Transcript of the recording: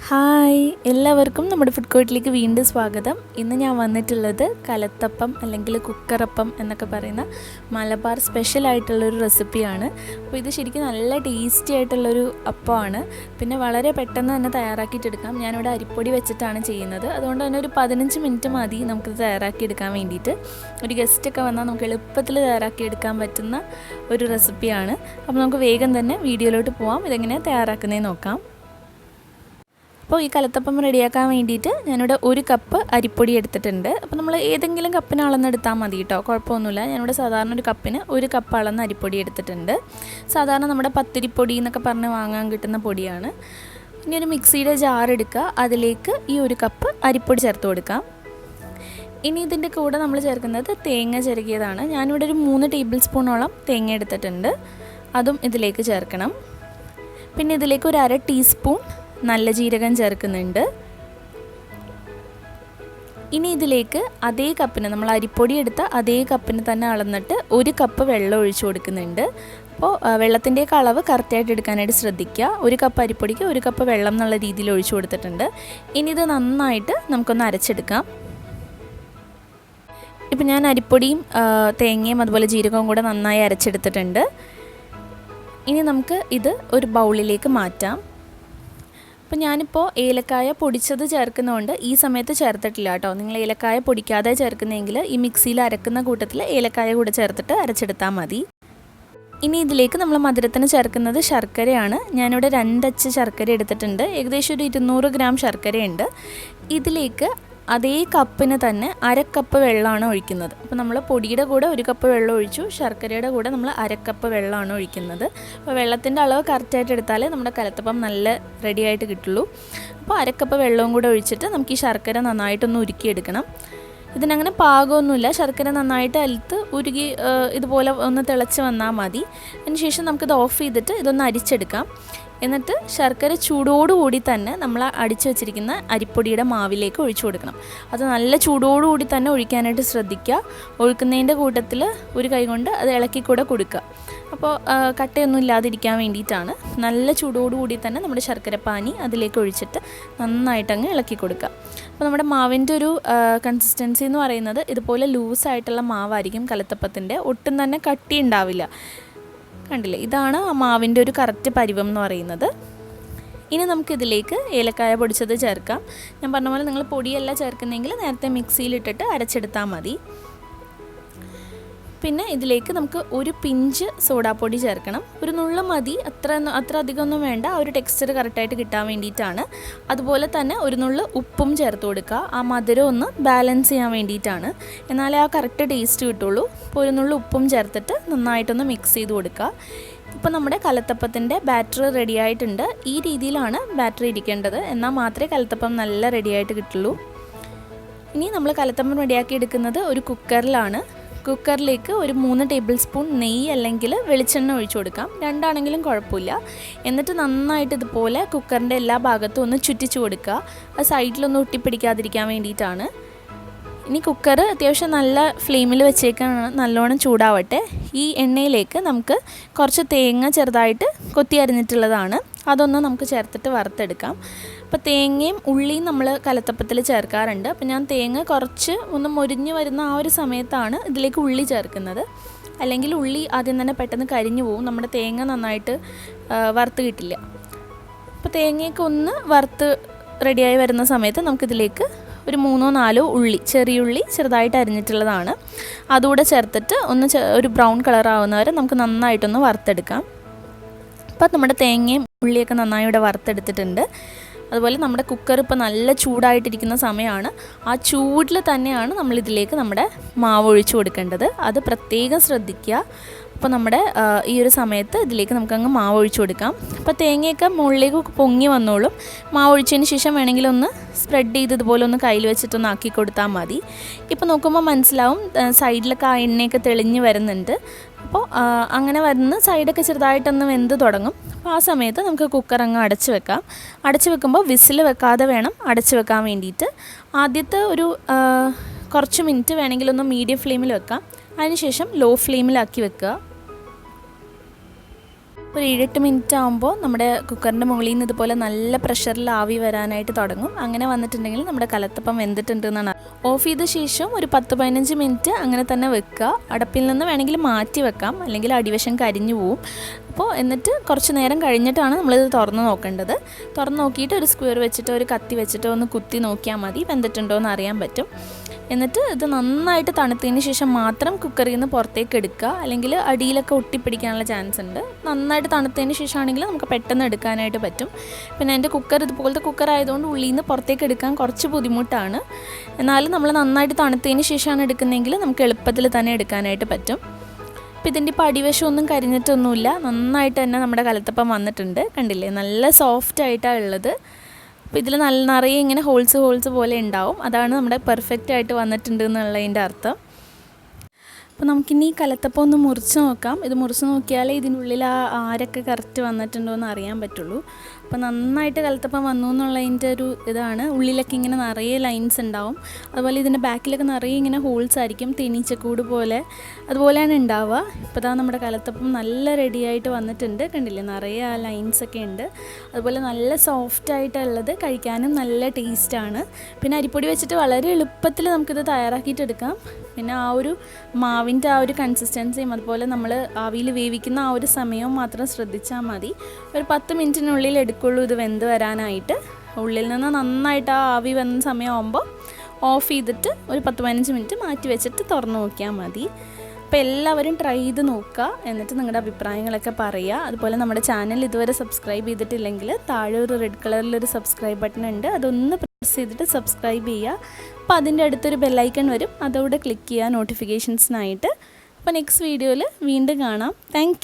Hi എല്ലാവർക്കും നമ്മുടെ food കോർട്ടിലേക്ക് വീണ്ടും സ്വാഗതം. ഇന്ന് ഞാൻ വന്നിട്ടുള്ളത് കലത്തപ്പം അല്ലെങ്കിൽ കുക്കറപ്പം എന്നൊക്കെ പറയുന്ന മലബാർ സ്പെഷ്യൽ ആയിട്ടുള്ളൊരു റെസിപ്പിയാണ്. അപ്പോൾ ഇത് ശരിക്കും നല്ല ടേസ്റ്റി ആയിട്ടുള്ളൊരു അപ്പമാണ്. പിന്നെ വളരെ പെട്ടെന്ന് തന്നെ തയ്യാറാക്കിയിട്ടെടുക്കാം. ഞാനിവിടെ അരിപ്പൊടി വെച്ചിട്ടാണ് ചെയ്യുന്നത്. അതുകൊണ്ട് തന്നെ ഒരു 15 മിനിറ്റ് മതി നമുക്കിത് തയ്യാറാക്കിയെടുക്കാൻ വേണ്ടിയിട്ട്. ഒരു ഗസ്റ്റൊക്കെ വന്നാൽ നമുക്ക് എളുപ്പത്തിൽ തയ്യാറാക്കിയെടുക്കാൻ പറ്റുന്ന ഒരു റെസിപ്പിയാണ്. അപ്പോൾ നമുക്ക് വേഗം തന്നെ വീഡിയോയിലോട്ട് പോകാം. ഇതെങ്ങനെ തയ്യാറാക്കുന്നതെന്ന് നോക്കാം. അപ്പോൾ ഈ കലത്തപ്പം റെഡിയാക്കാൻ വേണ്ടിയിട്ട് ഞാനിവിടെ 1 കപ്പ് അരിപ്പൊടി എടുത്തിട്ടുണ്ട്. അപ്പോൾ നമ്മൾ ഏതെങ്കിലും കപ്പിന് അളന്നെടുത്താൽ മതി കേട്ടോ, കുഴപ്പമൊന്നുമില്ല. ഞാനിവിടെ സാധാരണ ഒരു കപ്പിന് 1 കപ്പ് അളന്ന് അരിപ്പൊടി എടുത്തിട്ടുണ്ട്. സാധാരണ നമ്മുടെ പത്തിരിപ്പൊടി എന്നൊക്കെ പറഞ്ഞ് വാങ്ങാൻ കിട്ടുന്ന പൊടിയാണ്. ഇനി ഒരു മിക്സിയുടെ ജാർ എടുക്കുക, അതിലേക്ക് ഈ 1 കപ്പ് അരിപ്പൊടി ചേർത്ത് കൊടുക്കാം. ഇനി ഇതിൻ്റെ കൂടെ നമ്മൾ ചേർക്കുന്നത് തേങ്ങ ചിരകിയതാണ്. ഞാനിവിടെ ഒരു 3 ടേബിൾ സ്പൂണോളം തേങ്ങ എടുത്തിട്ടുണ്ട്, അതും ഇതിലേക്ക് ചേർക്കണം. പിന്നെ ഇതിലേക്ക് ഒരു 1/2 ടീസ്പൂൺ നല്ല ജീരകം ചേർക്കുന്നുണ്ട്. ഇനി ഇതിലേക്ക് അതേ കപ്പിന്, നമ്മൾ അരിപ്പൊടി എടുത്ത അതേ കപ്പിന് തന്നെ അളന്നിട്ട് 1 കപ്പ് വെള്ളം ഒഴിച്ചു കൊടുക്കുന്നുണ്ട്. അപ്പോൾ വെള്ളത്തിൻ്റെയൊക്കെ അളവ് കറക്റ്റായിട്ട് എടുക്കാനായിട്ട് ശ്രദ്ധിക്കുക. 1 കപ്പ് അരിപ്പൊടിക്ക് 1 കപ്പ് വെള്ളം എന്നുള്ള രീതിയിൽ ഒഴിച്ചു കൊടുത്തിട്ടുണ്ട്. ഇനി ഇത് നന്നായിട്ട് നമുക്കൊന്ന് അരച്ചെടുക്കാം. ഇപ്പം ഞാൻ അരിപ്പൊടിയും തേങ്ങയും അതുപോലെ ജീരകവും കൂടെ നന്നായി അരച്ചെടുത്തിട്ടുണ്ട്. ഇനി നമുക്ക് ഇത് ഒരു ബൗളിലേക്ക് മാറ്റാം. അപ്പോൾ ഞാനിപ്പോൾ ഏലക്കായ പൊടിച്ചത് ചേർക്കുന്നതുകൊണ്ട് ഈ സമയത്ത് ചേർത്തിട്ടില്ല കേട്ടോ. നിങ്ങൾ ഏലക്കായ പൊടിക്കാതെ ചേർക്കുന്നതെങ്കിൽ ഈ മിക്സിയിൽ അരക്കുന്ന കൂട്ടത്തിൽ ഏലക്കായ കൂടെ ചേർത്തിട്ട് അരച്ചെടുത്താൽ മതി. ഇനി ഇതിലേക്ക് നമ്മൾ മധുരത്തിന് ചേർക്കുന്നത് ശർക്കരയാണ്. ഞാനിവിടെ 2 അച്ച് ശർക്കര എടുത്തിട്ടുണ്ട്. ഏകദേശം ഒരു 200 ഗ്രാം ശർക്കരയുണ്ട്. ഇതിലേക്ക് അതേ കപ്പിന് തന്നെ 1/2 കപ്പ് വെള്ളമാണ് ഒഴിക്കുന്നത്. അപ്പോൾ നമ്മൾ പൊടിയുടെ കൂടെ 1 കപ്പ് വെള്ളം ഒഴിച്ചു, ശർക്കരയുടെ കൂടെ നമ്മൾ 1/2 കപ്പ് വെള്ളമാണ് ഒഴിക്കുന്നത്. അപ്പോൾ വെള്ളത്തിൻ്റെ അളവ് കറക്റ്റായിട്ട് എടുത്താലേ നമ്മുടെ കലത്തപ്പം നല്ല റെഡിയായിട്ട് കിട്ടുള്ളൂ. അപ്പോൾ 1/2 കപ്പ് വെള്ളവും കൂടെ ഒഴിച്ചിട്ട് നമുക്ക് ഈ ശർക്കര നന്നായിട്ടൊന്ന് ഉരുക്കിയെടുക്കണം. ഇതിനങ്ങനെ പാകമൊന്നുമില്ല, ശർക്കര നന്നായിട്ട് അലുത്ത് ഉരുകി ഇതുപോലെ ഒന്ന് തിളച്ച് വന്നാൽ മതി. അതിനുശേഷം നമുക്കിത് ഓഫ് ചെയ്തിട്ട് ഇതൊന്ന് അരിച്ചെടുക്കാം. എന്നിട്ട് ശർക്കര ചൂടോടുകൂടി തന്നെ നമ്മൾ അടിച്ചു വെച്ചിരിക്കുന്ന അരിപ്പൊടിയുടെ മാവിലേക്ക് ഒഴിച്ചു കൊടുക്കണം. അത് നല്ല ചൂടോടുകൂടി തന്നെ ഒഴിക്കാനായിട്ട് ശ്രദ്ധിക്കുക. ഒഴിക്കുന്നതിൻ്റെ കൂട്ടത്തിൽ ഒരു കൈ കൊണ്ട് അത് ഇളക്കിക്കൂടെ കൊടുക്കുക. അപ്പോൾ കട്ടയൊന്നും ഇല്ലാതിരിക്കാൻ വേണ്ടിയിട്ടാണ്. നല്ല ചൂടോടുകൂടി തന്നെ നമ്മുടെ ശർക്കരപ്പാനി അതിലേക്ക് ഒഴിച്ചിട്ട് നന്നായിട്ടങ്ങ് ഇളക്കി കൊടുക്കുക. അപ്പോൾ നമ്മുടെ മാവിൻ്റെ ഒരു കൺസിസ്റ്റൻസി എന്ന് പറയുന്നത് ഇതുപോലെ ലൂസായിട്ടുള്ള മാവായിരിക്കും കലത്തപ്പത്തിൻ്റെ. ഒട്ടും തന്നെ കട്ടി ഉണ്ടാവില്ല. കണ്ടില്ലേ, ഇതാണ് ആ മാവിൻ്റെ ഒരു കറക്റ്റ് പരുവം എന്ന് പറയുന്നത്. ഇനി നമുക്കിതിലേക്ക് ഏലക്കായ പൊടിച്ചത് ചേർക്കാം. ഞാൻ പറഞ്ഞ പോലെ നിങ്ങൾ പൊടിയല്ല ചേർക്കുന്നതെങ്കിൽ നേരത്തെ മിക്സിയിലിട്ടിട്ട് അരച്ചെടുത്താൽ മതി. പിന്നെ ഇതിലേക്ക് നമുക്ക് 1 പിഞ്ച് സോഡാപ്പൊടി ചേർക്കണം. ഒരു നുള്ള് മതി, അത്ര അധികമൊന്നും വേണ്ട. ആ ഒരു ടെക്സ്ചർ കറക്റ്റായിട്ട് കിട്ടാൻ വേണ്ടിയിട്ടാണ്. അതുപോലെ തന്നെ 1 നുള്ള് ഉപ്പും ചേർത്ത് കൊടുക്കുക. ആ മധുരം ഒന്ന് ബാലൻസ് ചെയ്യാൻ വേണ്ടിയിട്ടാണ്, എന്നാലേ ആ കറക്റ്റ് ടേസ്റ്റ് കിട്ടുള്ളൂ. അപ്പോൾ 1 നുള്ള് ഉപ്പും ചേർത്തിട്ട് നന്നായിട്ടൊന്ന് മിക്സ് ചെയ്ത് കൊടുക്കുക. ഇപ്പോൾ നമ്മുടെ കലത്തപ്പത്തിൻ്റെ ബാറ്റർ റെഡി ആയിട്ടുണ്ട്. ഈ രീതിയിലാണ് ബാറ്റർ ഇരിക്കേണ്ടത്, എന്നാൽ മാത്രമേ കലത്തപ്പം നല്ല റെഡിയായിട്ട് കിട്ടുള്ളൂ. ഇനി നമ്മൾ കലത്തപ്പം റെഡിയാക്കി എടുക്കുന്നത് ഒരു കുക്കറിലാണ്. കുക്കറിലേക്ക് ഒരു 3 ടേബിൾ സ്പൂൺ നെയ്യ് അല്ലെങ്കിൽ വെളിച്ചെണ്ണ ഒഴിച്ചു കൊടുക്കാം. രണ്ടാണെങ്കിലും കുഴപ്പമില്ല. എന്നിട്ട് നന്നായിട്ട് ഇതുപോലെ കുക്കറിൻ്റെ എല്ലാ ഭാഗത്തും ഒന്ന് ചുറ്റിച്ചു കൊടുക്കുക. അത് സൈഡിലൊന്നും ഒട്ടിപ്പിടിക്കാതിരിക്കാൻ വേണ്ടിയിട്ടാണ്. ഇനി കുക്കർ അത്യാവശ്യം നല്ല ഫ്ലെയിമിൽ വെച്ചേക്കാണ്, നല്ലോണം ചൂടാവട്ടെ. ഈ എണ്ണയിലേക്ക് നമുക്ക് കുറച്ച് തേങ്ങ ചെറുതായിട്ട് കൊത്തി അരിഞ്ഞിട്ടുള്ളതാണ്, അതൊന്ന് നമുക്ക് ചേർത്തിട്ട് വറുത്തെടുക്കാം. അപ്പോൾ തേങ്ങയും ഉള്ളിയും നമ്മൾ കലത്തപ്പത്തിൽ ചേർക്കാറുണ്ട്. അപ്പോൾ ഞാൻ തേങ്ങ കുറച്ച് ഒന്ന് മൊരിഞ്ഞ് വരുന്ന ആ ഒരു സമയത്താണ് ഇതിലേക്ക് ഉള്ളി ചേർക്കുന്നത്. അല്ലെങ്കിൽ ഉള്ളി ആദ്യം തന്നെ പെട്ടെന്ന് കരിഞ്ഞു പോകും, നമ്മുടെ തേങ്ങ നന്നായിട്ട് വറുത്ത് കിട്ടില്ല. അപ്പോൾ തേങ്ങയൊക്കെ ഒന്ന് വറുത്ത് റെഡിയായി വരുന്ന സമയത്ത് നമുക്കിതിലേക്ക് ഒരു 3-4 ഉള്ളി, ചെറിയുള്ളി ചെറുതായിട്ട് അരിഞ്ഞിട്ടുള്ളതാണ്, അതുകൂടെ ചേർത്തിട്ട് ഒന്ന് ഒരു ബ്രൗൺ കളർ ആവുന്നവരെ നമുക്ക് നന്നായിട്ടൊന്ന് വറുത്തെടുക്കാം. അപ്പോൾ നമ്മുടെ തേങ്ങയും ഉള്ളിയൊക്കെ നന്നായി ഇവിടെ വറുത്തെടുത്തിട്ടുണ്ട്. അതുപോലെ നമ്മുടെ കുക്കർ ഇപ്പോൾ നല്ല ചൂടായിട്ടിരിക്കുന്ന സമയമാണ്. ആ ചൂടിൽ തന്നെയാണ് നമ്മളിതിലേക്ക് നമ്മുടെ മാവ് ഒഴിച്ചു കൊടുക്കേണ്ടത്. അത് പ്രത്യേകം ശ്രദ്ധിക്കുക. അപ്പോൾ നമ്മുടെ ഈ ഒരു സമയത്ത് ഇതിലേക്ക് നമുക്കങ്ങ് മാവ് ഒഴിച്ചു കൊടുക്കാം. അപ്പോൾ തേങ്ങയൊക്കെ മുകളിലേക്ക് പൊങ്ങി വന്നോളും. മാവ് ഒഴിച്ചതിന് ശേഷം വേണമെങ്കിൽ ഒന്ന് സ്പ്രെഡ് ചെയ്ത് ഇതുപോലെ ഒന്ന് കയ്യിൽ വെച്ചിട്ടൊന്ന് ആക്കി കൊടുത്താൽ മതി. ഇപ്പോൾ നോക്കുമ്പോൾ മനസ്സിലാവും സൈഡിലൊക്കെ ആ എണ്ണയൊക്കെ തെളിഞ്ഞ് വരുന്നുണ്ട്. അപ്പോൾ അങ്ങനെ വരുന്ന സൈഡൊക്കെ ചെറുതായിട്ടൊന്ന് വെന്ത് തുടങ്ങും. അപ്പോൾ ആ സമയത്ത് നമുക്ക് കുക്കർ അങ്ങ് അടച്ച് വെക്കാം. അടച്ച് വെക്കുമ്പോൾ വിസിൽ വെക്കാതെ വേണം അടച്ച് വെക്കാൻ വേണ്ടിയിട്ട്. ആദ്യത്തെ ഒരു കുറച്ച് മിനിറ്റ് വേണമെങ്കിലൊന്ന് മീഡിയം ഫ്ലെയിമിൽ വെക്കാം. അതിനുശേഷം ലോ ഫ്ലെയിമിലാക്കി വെക്കുക. ഒരു 7-8 മിനിറ്റ് ആകുമ്പോൾ നമ്മുടെ കുക്കറിൻ്റെ മുകളിൽ നിന്ന് ഇതുപോലെ നല്ല പ്രഷറിൽ ആവി വരാനായിട്ട് തുടങ്ങും. അങ്ങനെ വന്നിട്ടുണ്ടെങ്കിൽ നമ്മുടെ കലത്തപ്പം വെന്തിട്ടുണ്ട് എന്നാണ്. ഓഫ് ചെയ്ത ശേഷം ഒരു 10-15 മിനിറ്റ് അങ്ങനെ തന്നെ വെക്കുക. അടപ്പിൽ നിന്ന് വേണമെങ്കിൽ മാറ്റി വെക്കാം, അല്ലെങ്കിൽ അടിവശം കരിഞ്ഞു പോവും. അപ്പോൾ എന്നിട്ട് കുറച്ച് നേരം കഴിഞ്ഞിട്ടാണ് നമ്മളിത് തുറന്ന് നോക്കേണ്ടത്. തുറന്ന് നോക്കിയിട്ട് ഒരു സ്ക്വയർ വെച്ചിട്ടോ ഒരു കത്തി വെച്ചിട്ടോ ഒന്ന് കുത്തി നോക്കിയാൽ മതി, വെന്തിട്ടുണ്ടോ എന്ന് അറിയാൻ പറ്റും. എന്നിട്ട് ഇത് നന്നായിട്ട് തണുത്തതിന് ശേഷം മാത്രം കുക്കറിൽ നിന്ന് പുറത്തേക്ക് എടുക്കുക, അല്ലെങ്കിൽ അടിയിലൊക്കെ ഒട്ടിപ്പിടിക്കാനുള്ള ചാൻസ് ഉണ്ട്. നന്നായിട്ട് തണുത്തതിന് ശേഷമാണെങ്കിൽ നമുക്ക് പെട്ടെന്ന് എടുക്കാനായിട്ട് പറ്റും. പിന്നെ എൻ്റെ കുക്കർ ഇതുപോലത്തെ കുക്കർ ആയതുകൊണ്ട് ഉള്ളിൽ നിന്ന് പുറത്തേക്ക് എടുക്കാൻ കുറച്ച് ബുദ്ധിമുട്ടാണ്. എന്നാലും നമ്മൾ നന്നായിട്ട് തണുത്തതിന് ശേഷമാണ് എടുക്കുന്നതെങ്കിൽ നമുക്ക് എളുപ്പത്തിൽ തന്നെ എടുക്കാനായിട്ട് പറ്റും. അപ്പോൾ ഇതിൻ്റെ ഇപ്പോൾ അടിവശമൊന്നും കരിഞ്ഞിട്ടൊന്നുമില്ല, നന്നായിട്ട് തന്നെ നമ്മുടെ കലത്തപ്പം വന്നിട്ടുണ്ട്. കണ്ടില്ലേ, നല്ല സോഫ്റ്റ് ആയിട്ടാണ് ഉള്ളത്. അപ്പോൾ ഇതിൽ നിറയെ ഇങ്ങനെ ഹോൾസ് പോലെ ഉണ്ടാവും. അതാണ് നമ്മുടെ പെർഫെക്റ്റ് ആയിട്ട് വന്നിട്ടുണ്ട് എന്നുള്ളതിൻ്റെ അർത്ഥം. അപ്പോൾ നമുക്കിനി ഈ കലത്തപ്പം ഒന്ന് മുറിച്ച് നോക്കാം. ഇത് മുറിച്ച് നോക്കിയാലേ ഇതിനുള്ളിൽ ആ ആരൊക്കെ കറക്റ്റ് വന്നിട്ടുണ്ടോ എന്ന് അറിയാൻ പറ്റുള്ളൂ. അപ്പോൾ നന്നായിട്ട് കലത്തപ്പം വന്നു എന്നുള്ളതിൻ്റെ ഒരു ഇതാണ്. ഉള്ളിലൊക്കെ ഇങ്ങനെ നിറയെ ലൈൻസ് ഉണ്ടാവും. അതുപോലെ ഇതിൻ്റെ ബാക്കിലൊക്കെ നിറയെ ഇങ്ങനെ ഹോൾസ് ആയിരിക്കും, തേനീച്ചക്കൂട് പോലെ അതുപോലെയാണ് ഉണ്ടാവുക. ഇപ്പോൾ ഇതാ നമ്മുടെ കലത്തപ്പം നല്ല റെഡിയായിട്ട് വന്നിട്ടുണ്ട്. കണ്ടില്ലേ, നിറയെ ആ ലൈൻസൊക്കെ ഉണ്ട്. അതുപോലെ നല്ല സോഫ്റ്റായിട്ടുള്ളത്, കഴിക്കാനും നല്ല ടേസ്റ്റാണ്. പിന്നെ അരിപ്പൊടി വെച്ചിട്ട് വളരെ എളുപ്പത്തിൽ നമുക്കിത് തയ്യാറാക്കിയിട്ടെടുക്കാം. പിന്നെ ആ ഒരു മാവിൻ്റെ ആ ഒരു കൺസിസ്റ്റൻസിയും അതുപോലെ നമ്മൾ ആവിയിൽ വേവിക്കുന്ന ആ ഒരു സമയവും മാത്രം ശ്രദ്ധിച്ചാൽ മതി. ഒരു 10 മിനിറ്റിനുള്ളിൽ എടുക്കുള്ളൂ ഇത് വെന്ത് വരാനായിട്ട്. ഉള്ളിൽ നിന്ന് നന്നായിട്ട് ആ ആവി വന്ന സമയമാകുമ്പോൾ ഓഫ് ചെയ്തിട്ട് ഒരു 10-15 മിനിറ്റ് മാറ്റി വെച്ചിട്ട് തുറന്ന് നോക്കിയാൽ മതി. അപ്പോൾ എല്ലാവരും ട്രൈ ചെയ്ത് നോക്കുക, എന്നിട്ട് നിങ്ങളുടെ അഭിപ്രായങ്ങളൊക്കെ പറയുക. അതുപോലെ നമ്മുടെ ചാനൽ ഇതുവരെ സബ്സ്ക്രൈബ് ചെയ്തിട്ടില്ലെങ്കിൽ താഴെ ഒരു റെഡ് കളറിലൊരു സബ്സ്ക്രൈബ് ബട്ടൺ ഉണ്ട്, അതൊന്ന് പ്രസ് ചെയ്തിട്ട് സബ്സ്ക്രൈബ് ചെയ്യുക. അപ്പോൾ അതിൻ്റെ അടുത്തൊരു ബെല്ലൈക്കൺ വരും, അതോടെ ക്ലിക്ക് ചെയ്യുക നോട്ടിഫിക്കേഷൻസിനായിട്ട്. അപ്പോൾ നെക്സ്റ്റ് വീഡിയോയിൽ വീണ്ടും കാണാം. താങ്ക്